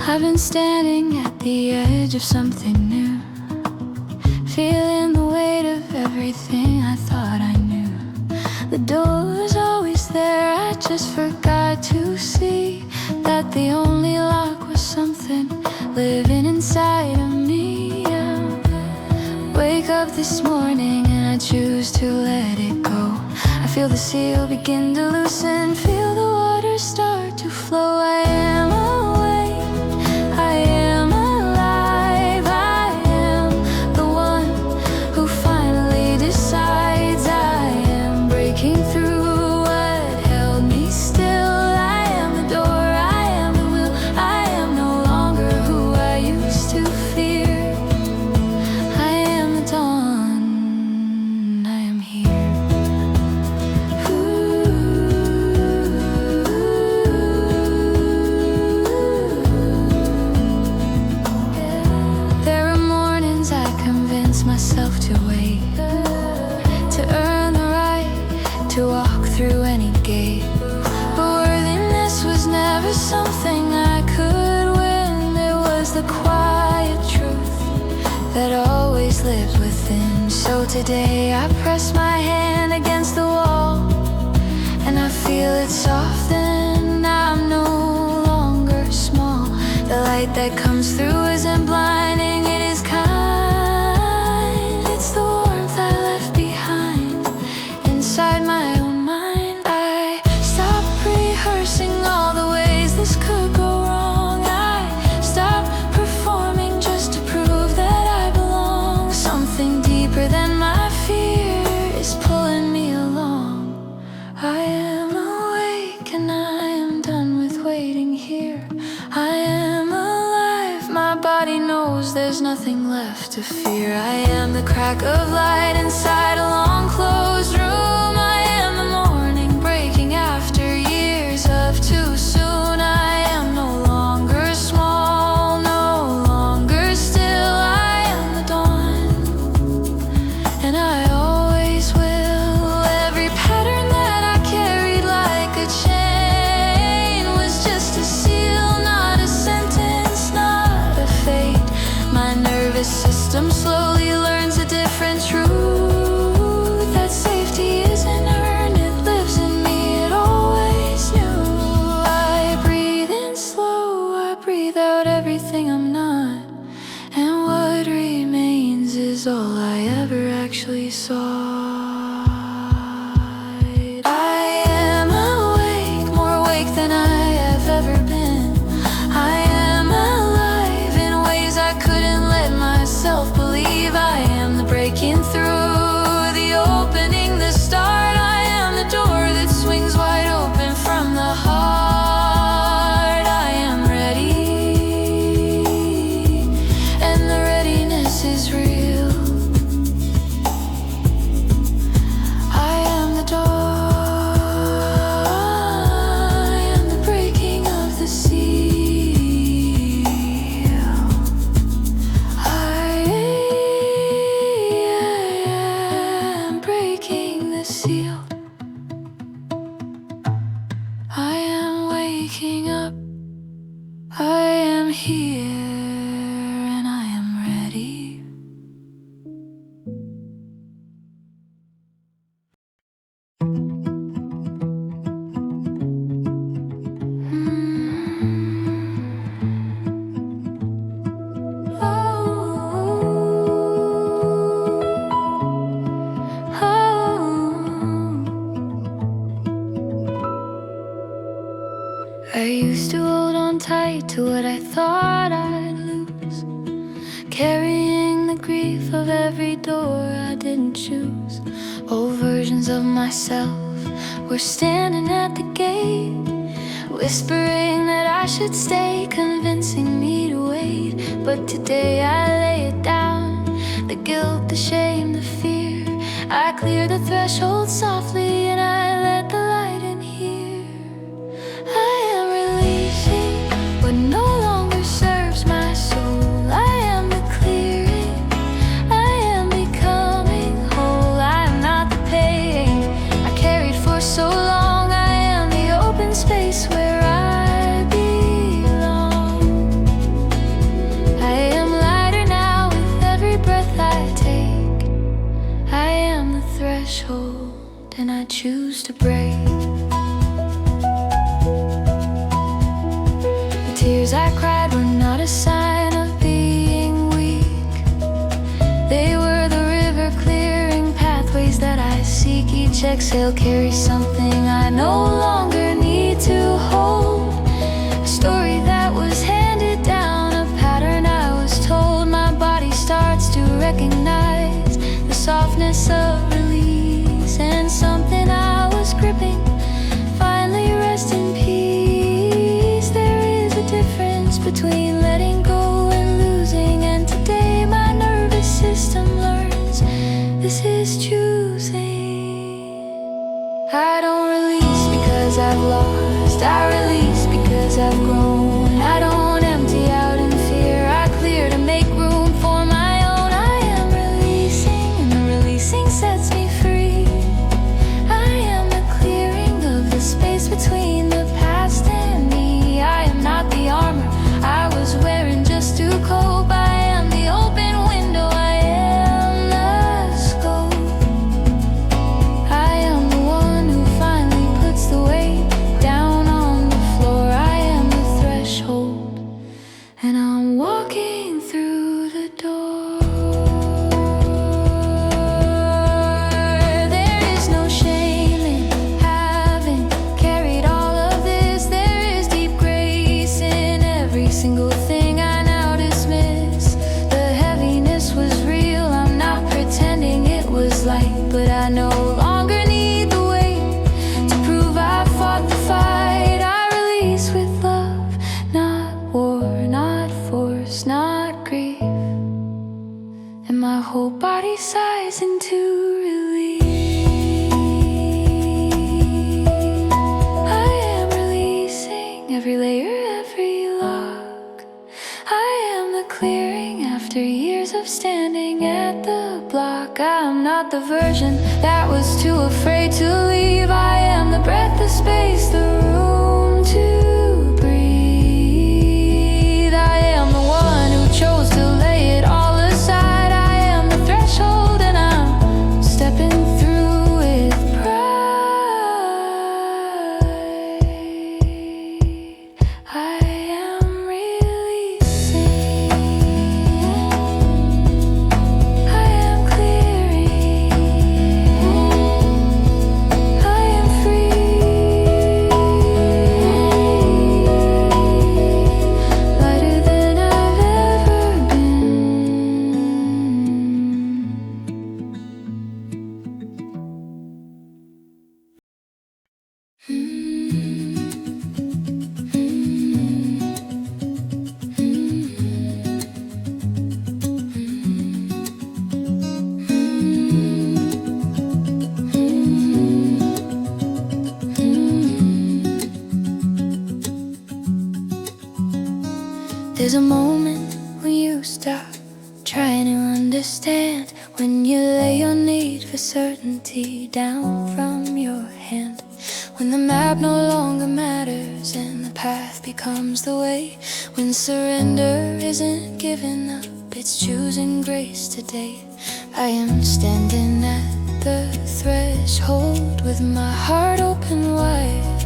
I've been standing at the edge of something new, feeling the weight of everything I thought I knew. The door was always there, I just forgot to see that the only lock was something living inside of me. Wake up this morning and I choose to let it go. I feel the seal begin to loosen, feel the water start to flow. I am awake, I am alive, I am the one who finally decides. I am breaking through what held me still. I am the door, I am the will, I am no longer who I used to fear. I am the dawn, I am here. There are mornings I convince myself to wait, to earn the right to walk through any gate. But worthiness was never something I could win. It was the quiet truth that always lives within. So today I press my hand against the wall, and I feel it soften. I'm no longer small. The light that comes through isn't blinding, it is kind. It's the warmth I left behind inside my own mind. I stopped rehearsing all the ways this could go wrong. I stopped performing just to prove that I belong. Something deeper than my fear is pulling me along. I am awake and I am done with waiting here. I am alive, my body knows there's nothing left to fear. I am the crack of light inside a long closed room. I am the morning breaking after years of too soon. I am no longer small, no longer still. I am the dawn, and I always will. Every pattern that I carried like a chain was just a seal, not a sentence, not a fate. My nervous system slowly learns a different truth, that safety isn't earned, it lives in me, it always knew. I breathe in slow, I breathe out everything I'm not, and what remains is all I ever actually saw. I am awake, more awake than I have ever been. I am alive in ways I couldn't let myself believe. I am the breaking through, the opening, the start. I am the door that swings wide open from the heart. I am ready, and the readiness is real. I am the door, I am the breaking of the seal. I am breaking the seal. I am waking up, I am here, and I am ready. I used to hold on tight to what I thought I'd lose, carrying the grief of every door I didn't choose. Old versions of myself were standing at the gate, whispering that I should stay, convincing me to wait. But today I lay it down, the guilt, the shame, the fear. I clear the threshold softly and I let the light in here. I am releasing I choose to break. The tears I cried were not a sign of being weak. They were the river clearing pathways that I seek. Each exhale carries something I no longer need to hold. A story that was handed down, a pattern I was told. My body starts to recognize the softness of release, and something I was gripping finally rests in peace. There is a difference between letting go and losing, and today my nervous system learns this is choosing. I don't release because I've lost, I release because I've grown. I don't empty out in fear, I clear to make room for my own. I am releasing, and the releasing sets me free. I am the clearing of the space between the past and me. I am not the armor I was wearing just to cope. I am the open window, I am the scope. I am the one who finally puts the weight down on the floor. I am the threshold, and I'm walking through the door. There is no shame in having carried all of this. There is deep grace in every single thing I now dismiss. The heaviness was real, I'm not pretending it was light, but I no longer need the weight to prove I fought the fight. I release with love, not war, not force, not grief, and my whole body sighs into relief. I am releasing every layer, every lock. I am the clearing after years of standing at the block. I'm not the version that was too afraid to leave. I am the breath, the space, the room to breathe. I am the one who chose to lay it all aside. I am the threshold, and I'm stepping through with pride. I am releasing, I am clearing, I am free, lighter than I've ever been. There's a moment when you stop trying to understand, when you lay your need for certainty down from your hand, when the map no longer matters and the path becomes the way, when surrender isn't giving up, it's choosing grace today. I am standing at the threshold with my heart open wide,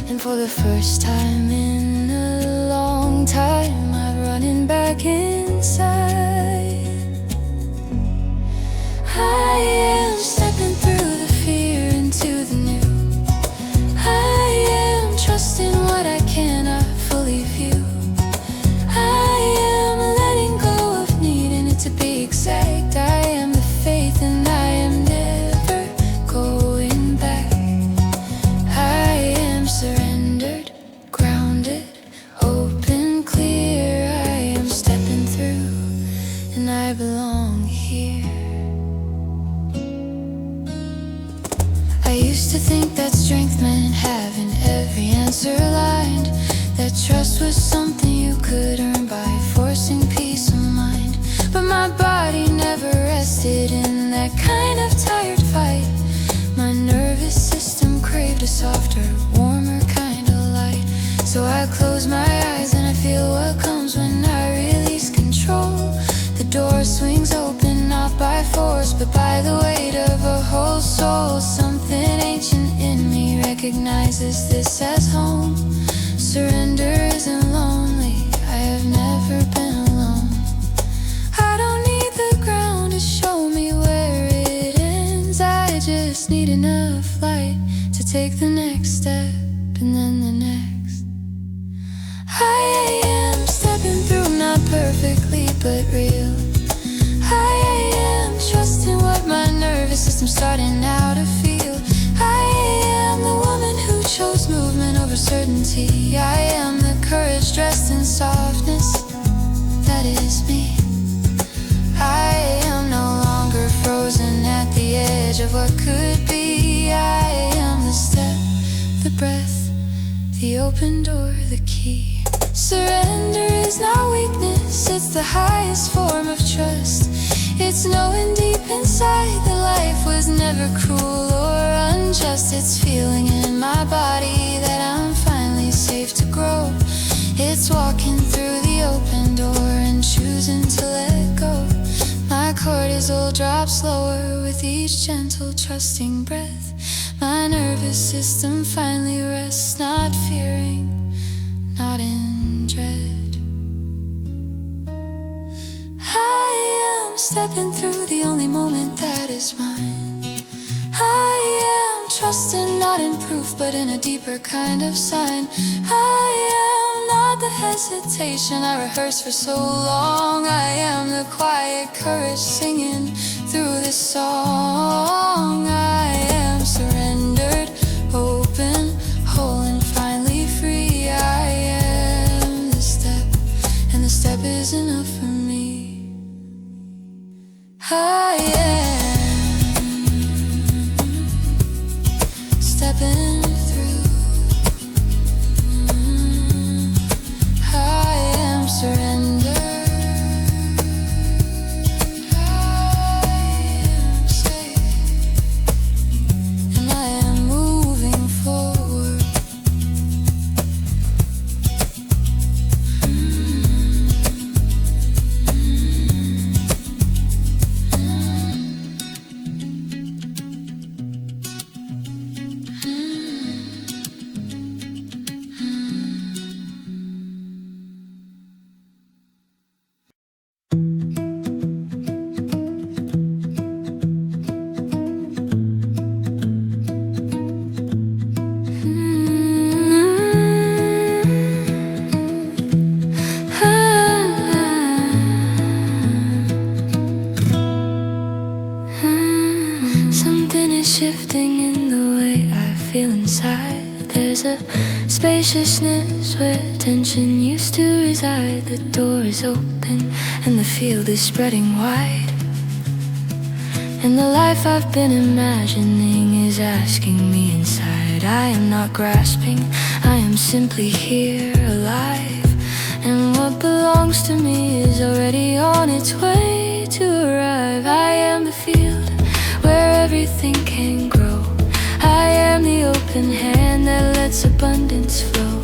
and for the first time in a long time, I'm running back inside. I am stepping through the fear into the new. I am trusting what I cannot fully view. I am letting go of needing it to be exact. I am the faith, and I am never going back. I am surrendered, grounded, open, clear. I am stepping through, and I belong here. I used to think that strength meant having every answer aligned, that trust was something you could earn by forcing peace of mind. But my body never rested in that kind of tired fight. My nervous system craved a softer, warmer kind of light. So I close my eyes and I feel what comes when I release control. The door swings open, not by force but by by the weight of a whole soul. Something ancient in me recognizes this as home. Surrender isn't lonely, I have never been alone. I don't need the ground to show me where it ends. I just need enough light to take the next step, and then the next. I am stepping through, not perfectly but real. I am trusting what my nervous system's starting now to feel. I am the woman who chose movement over certainty. I am the courage dressed in softness, that is me. I am no longer frozen at the edge of what could be. I am the step, the breath, the open door, the key. Surrender is not weakness, it's the highest form of trust. It's knowing deep inside that life was never cruel or unjust. It's feeling in my body that I'm finally safe to grow. It's walking through the open door and choosing to let go. My cortisol drops lower with each gentle, trusting breath. My nervous system finally rests, not fearing, not in dread. I am stepping through the only moment that is mine. I am trusting, not in proof, but in a deeper kind of sign. I am not the hesitation I rehearsed for so long. I am the quiet courage singing through this song. I am surrendered, open, whole, and finally free. I am the step, and the step is enough for me. I am stepping through. I am surrendered. I am safe, and I am moving forward. Something is shifting in the way I feel inside. There's a spaciousness where tension used to reside. The door is open and the field is spreading wide. And the life I've been imagining is asking me inside. I am not grasping, I am simply here, alive. And what belongs to me is already on its way to arrive. I am the field where everything can grow. I am the open hand that lets abundance flow.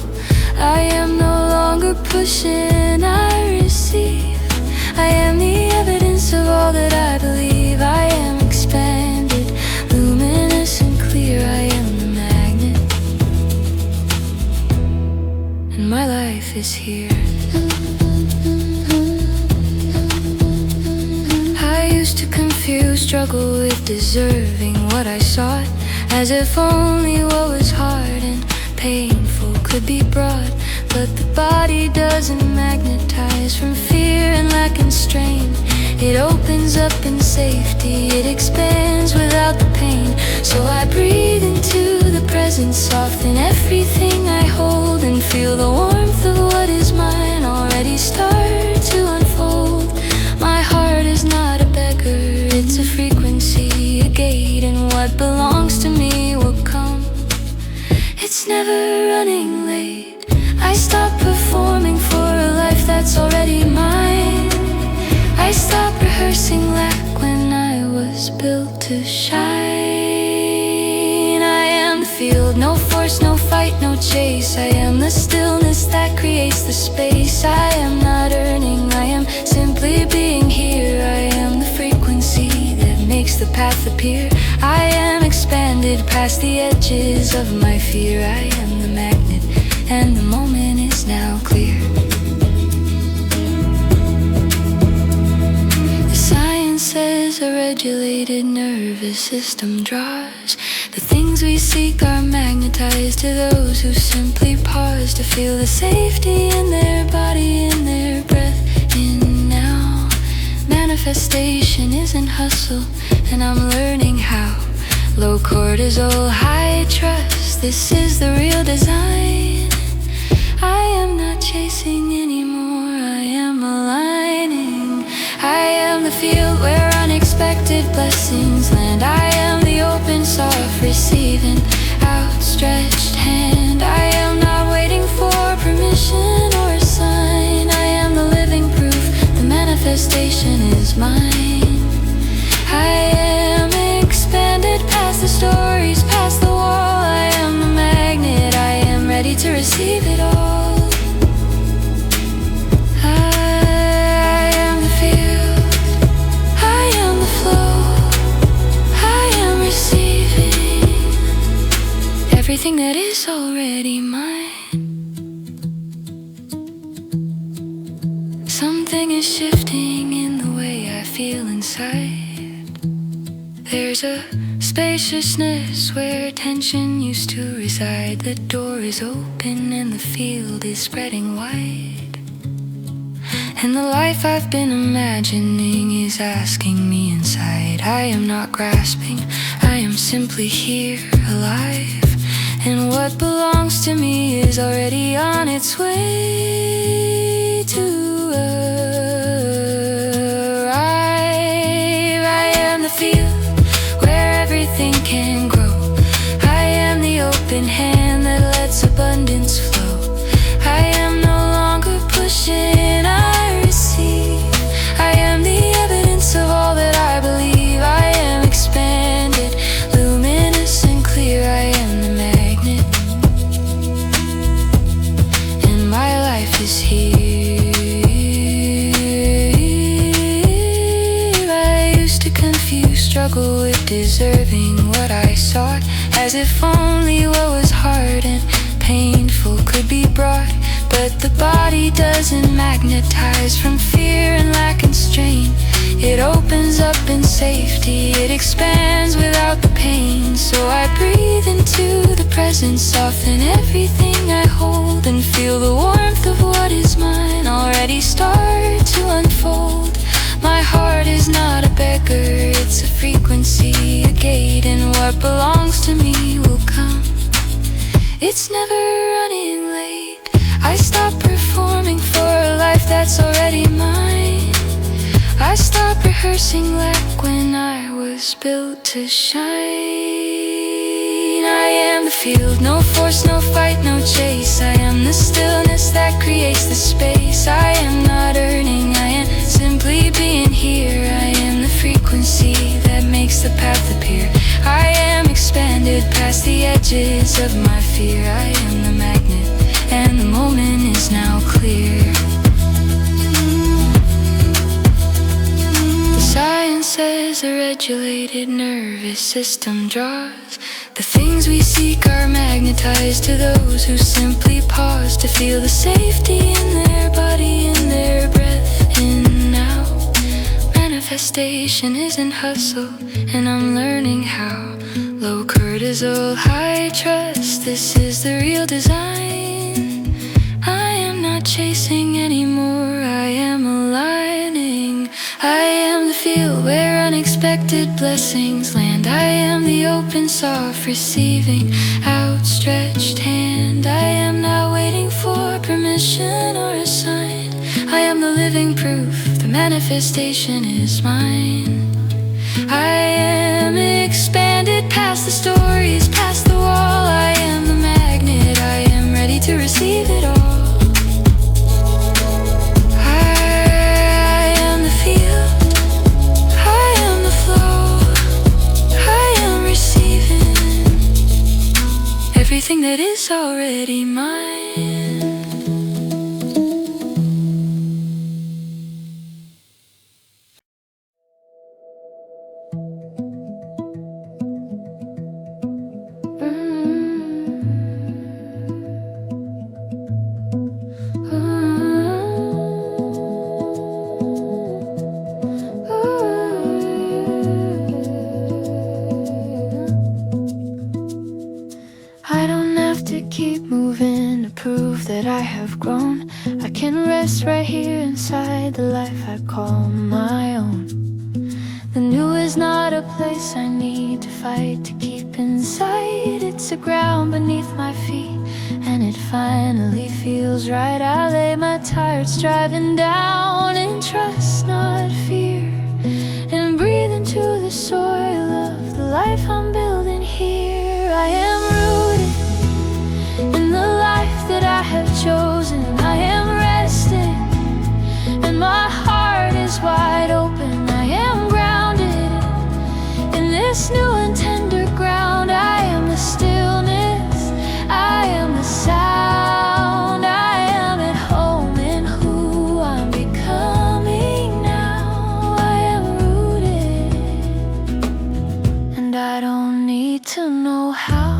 I am no longer pushing, I receive. I am the evidence of all that I believe. I am expanded, luminous and clear. I am the magnet, and my life is here. I used to confuse struggle with deserving what I sought, as if only what was hard and painful could be brought. But the body doesn't magnetize from fear and lack and strain. It opens up in safety, it expands without the pain. So I breathe into the present, soften everything I hold, and feel the warmth of what is mine already start to unfold. My heart is not a beggar, it's a frequency, a gate, and what belongs to me will come. It's never running late. I stopped performing for a life that's already mine. I stopped rehearsing lack when I was built to shine. I am the field, no force, no fight, no chase. I am the stillness that creates the space. I am not earning, I am simply being here. I am the frequency that makes makes the path appear. I am expanded past the edges of my fear. I am the magnet, and the moment is now clear. The science says a regulated nervous system draws. The things we seek are magnetized to those who simply pause to feel the safety in their body, in their breath, in now. Manifestation isn't hustle, and I'm learning how. Low cortisol, high trust, this is the real design. I am not chasing anymore, I am aligning. I am the field where unexpected blessings land. I am the open, soft, receiving, outstretched hand. I am not waiting for permission or a sign. I am the living proof, the manifestation is mine. I am expanded past the stories, past the wall. I am the magnet, I am ready to receive it all. I am the field, I am the flow, I am receiving everything that is already mine. Something is shifting in the way I feel inside. There's a spaciousness where tension used to reside. The door is open and the field is spreading wide. And the life I've been imagining is asking me inside. I am not grasping, I am simply here, alive. And what belongs to me is already on its way to arrive. I am the field where everything can grow. I am the open hand that lets abundance flow. I am no longer pushing, I receive. I am the evidence of all that I believe. I am expanded, luminous and clear. I am the magnet, and my life is here. I used to confuse, struggle with deserving what I sought, as if only what was hard and painful could be brought. But the body doesn't magnetize from fear and lack and strain. It opens up in safety, it expands without the pain. So I breathe into the present, soften everything I hold, and feel the warmth of what is mine already start to unfold. My heart is not a beggar, it's a frequency, a gate, and what belongs to me will come. It's never running late. I stop performing for a life that's already mine. I stopped rehearsing like when I was built to shine. I am the field, no force, no fight, no chase. I am the stillness that creates the space. I am not earning, I am simply being here. I am the frequency that makes the path appear. I am expanded past the edges of my fear. I am the magnet, and the moment is now clear. The science says a regulated nervous system draws. The things we seek are magnetized to those who simply pause to feel the safety in their body, in their breath, in now. Manifestation isn't hustle, and I'm learning how. Low cortisol, high trust, this is the real design. I am not chasing anymore, I am aligning. I am the field where unexpected blessings land. I am the open, soft, receiving, outstretched hand. I am not waiting for permission or a sign. I am the living proof, the manifestation is mine. I am expanded past the stories, past the wall. I am the magnet, I am ready to receive it all. I am the field, I am the flow, I am receiving everything that is already mine. keep moving to prove that I have grown. I can rest right here inside the life I call my own. The new is not a place I need to fight to keep inside. It's the ground beneath my feet, and it finally feels right. I lay my tired striving down in trust, not fear, and breathe into the soil of the life I'm building here. I am rooted in the life that I have chosen. I am resting, and my heart is wide open. I am grounded in this new and tender ground. I am the stillness, I am the sound. I am at home in who I'm becoming now. I am rooted, and I don't need to know how.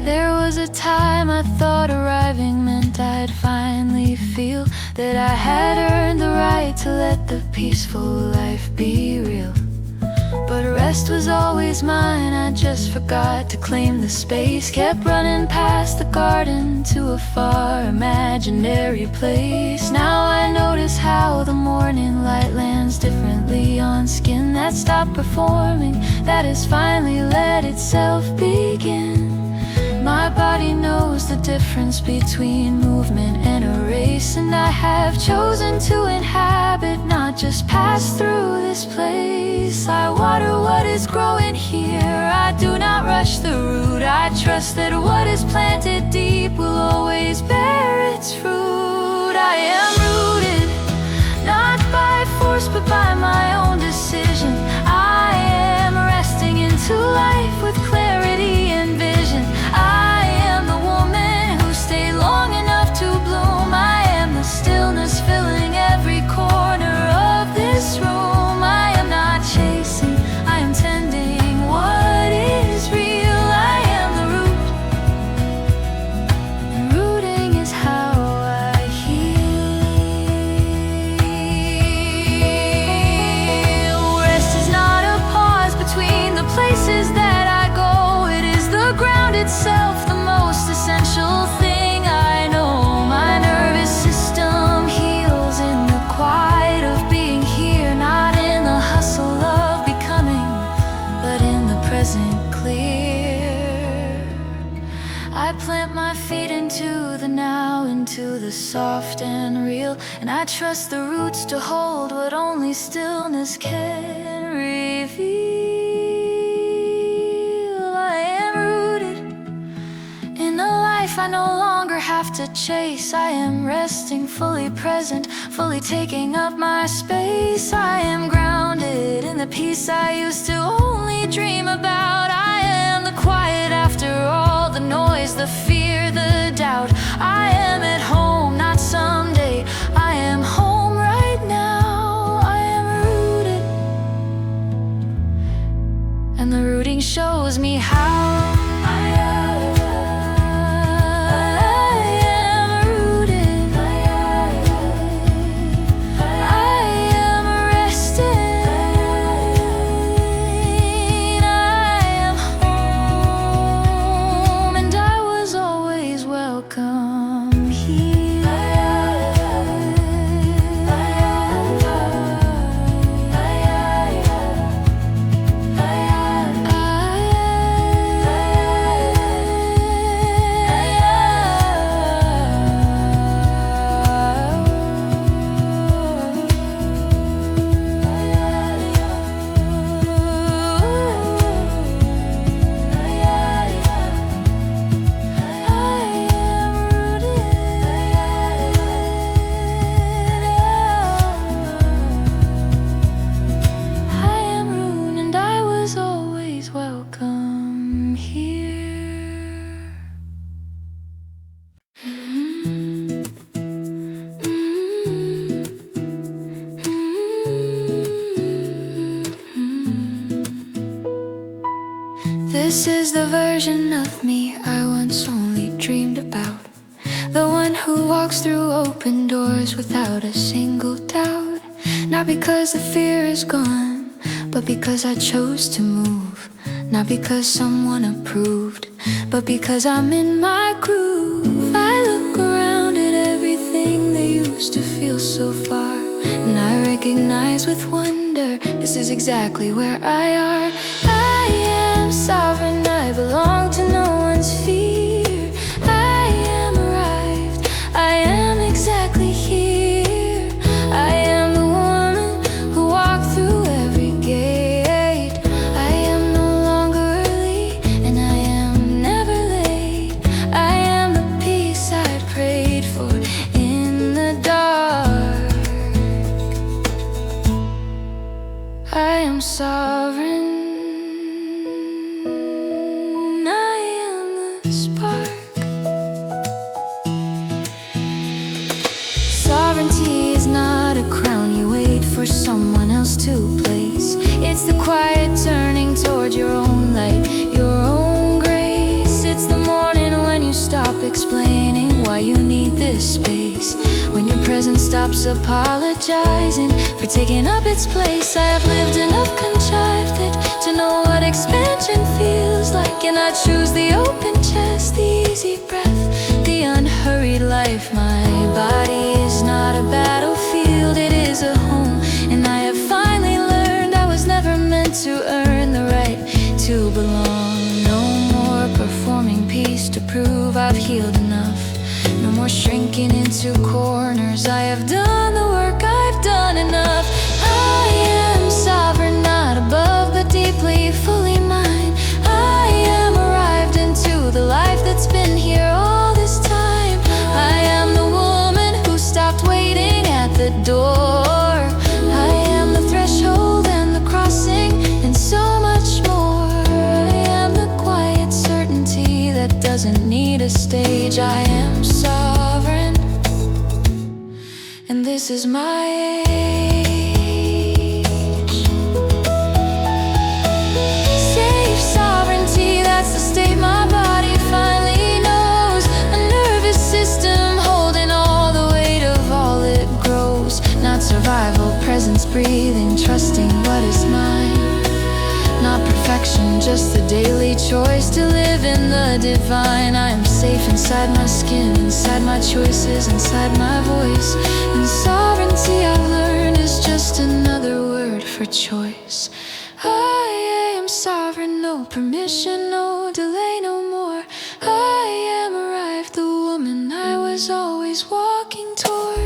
There was a time I thought arriving meant I'd finally feel that I had earned the right to let the peaceful life be real. But rest was always mine, I just forgot to claim the space. Kept running past the garden to a far imaginary place. Now I notice how the morning light lands differently on skin that stopped performing, that has finally let itself begin. My body knows the difference between movement and a race, and I have chosen to inhabit, not just pass through this place. I water what is growing here, I do not rush the root. I trust that what is planted deep will always bear its fruit. I am rooted, not by force but by my own decision. I am resting into life with clarity and vision. I am the woman who stayed long enough to bloom. I am the stillness filling every corner of this room. I am not chasing, I am tending what is real. I am the root, and rooting is how I heal. Rest is not a pause between the places that I go. It is the ground itself, the most essential thing I know. My nervous system heals in the quiet of being here, not in the hustle of becoming, but in the present clear. I plant my feet into the now, into the soft and real, and I trust the roots to hold what only stillness can reveal. I am rooted in a life I no longer have to chase. I am resting, fully present, fully taking up my space. I am grounded in the peace I used to only dream about. I am the quiet after all the noise, the fear, the doubt. I am at home, not someday. I am home right now. I am rooted, and the rooting shows me how. I am rooted. I am resting. I am home, and I was always welcome here. This is the version of me I once only dreamed about. The one who walks through open doors without a single doubt. Not because the fear is gone, but because I chose to move. Not because someone approved, but because I'm in my groove. I look around at everything that used to feel so far, and I recognize with wonder, this is exactly where I are. I am sovereign, I belong to no one's fear. I am arrived, I am exactly here. I am the woman who walked through every gate. I am no longer early, and I am never late. I am the peace I'd prayed for in the dark. I am sovereign, I am the spark. Sovereignty is not a crown you wait for someone else to place. It's the quiet turning toward your own light, your own grace. It's the morning when you stop explaining why you need this space, when your presence stops apologizing for taking up its place. I have lived enough contrived it to know what expansion feels like, and I choose the open chest, the easy breath, the unhurried life. My body is not a battlefield, it is a home, and I have finally learned I was never meant to earn the right to belong. No more performing peace to prove I've healed enough. No more shrinking into corners. I have done the work, I've done enough. I am sovereign, not above, but deeply, fully mine. I am arrived into the life that's been here all this time. I am the woman who stopped waiting at the door. I am the threshold and the crossing, and so much more. I am the quiet certainty that doesn't need a stage. I am sovereign, and this is my age. Safe sovereignty, that's the state my body finally knows. A nervous system holding all the weight of all it grows. Not survival, presence breathing, trusting what is mine. Not perfection, just the daily choice to live in the divine. I am safe inside my skin, inside my choices, inside my voice. And sovereignty, I've learned, is just another word for choice. I am sovereign, no permission, no delay, no more. I am arrived, the woman I was always walking toward.